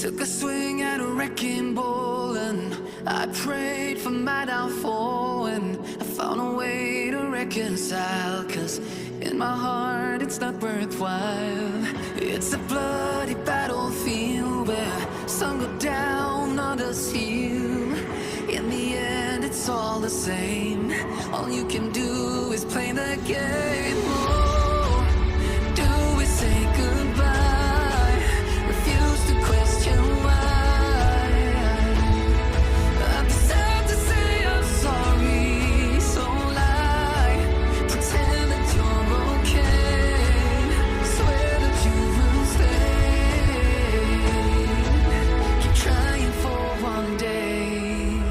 Took a swing at a wrecking ball and I prayed for my downfall, and I found a way to reconcile, 'cause in my heart it's not worthwhile. It's a bloody battlefield where some go down, others heal. In the end it's all the same. All you can do is play the game. Oh, do we say goodbye? Refuse to question why. I'm sad to say I'm sorry, so lie. Pretend that you're okay. Swear that you will stay. Keep trying for one day.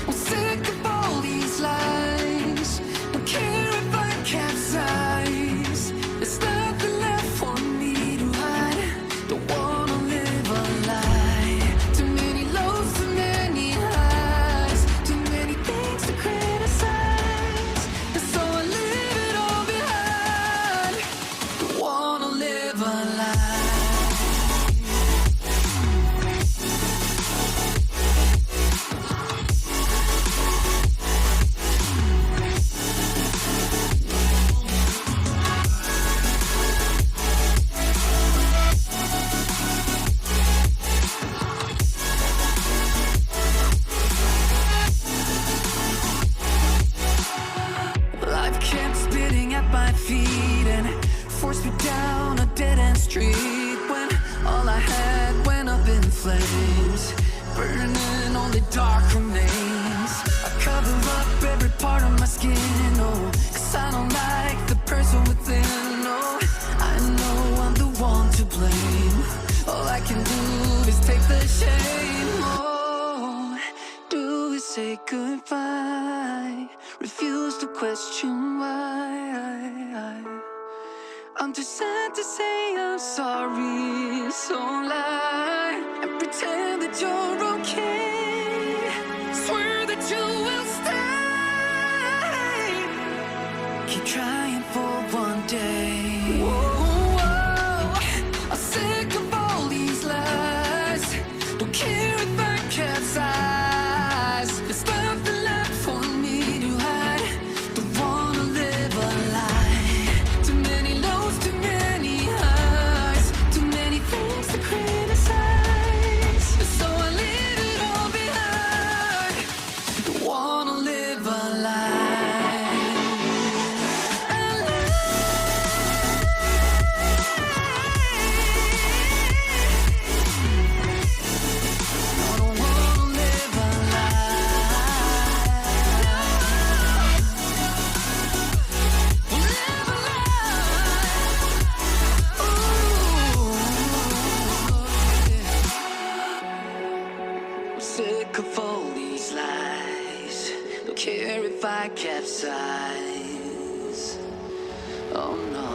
I'm sick of all these lies. Don't care if I capsize. There's nothing left for me to hide. Don't wanna live a lie. Too many lows, too many highs. Too many things to criticize. And so I leave it all behind. Don't wanna live a lie. Life kept spitting at my feet and forced me down a dead-end street, when all I had went up in flames, burning only dark remains. I cover up every part of my skin, oh, 'cause I don't like the person within. Oh, I know I'm the one to blame. All I can do is take the shame. Oh, do we say goodbye? Refuse to question why. I'm too sad to say I'm sorry, so lie and pretend that you're okay. Swear that you will stay. Keep trying for one day. Whoa, I'm sick of all these lies. Don't care if I capsize. There's nothing left for me to hide. Don't wanna live a lie. Too many lows, too many highs. Too many things to criticize. So I leave it all behind. Don't wanna live a lie. A lie. I don't wanna live a lie. Live a lie. Ooh, I'm sick of all these lies. Don't care if I capsize. Oh no.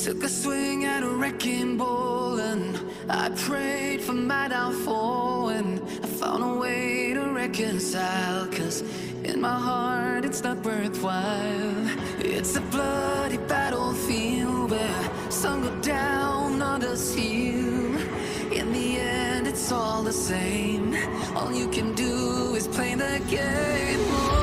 Took a swing at a wrecking ball and I prayed for my downfall, and I found a way to reconcile, 'cause in my heart it's not worthwhile. It's a bloody battlefield where some go down, others heal. In the end it's all the same. All you can do is play the game. Oh,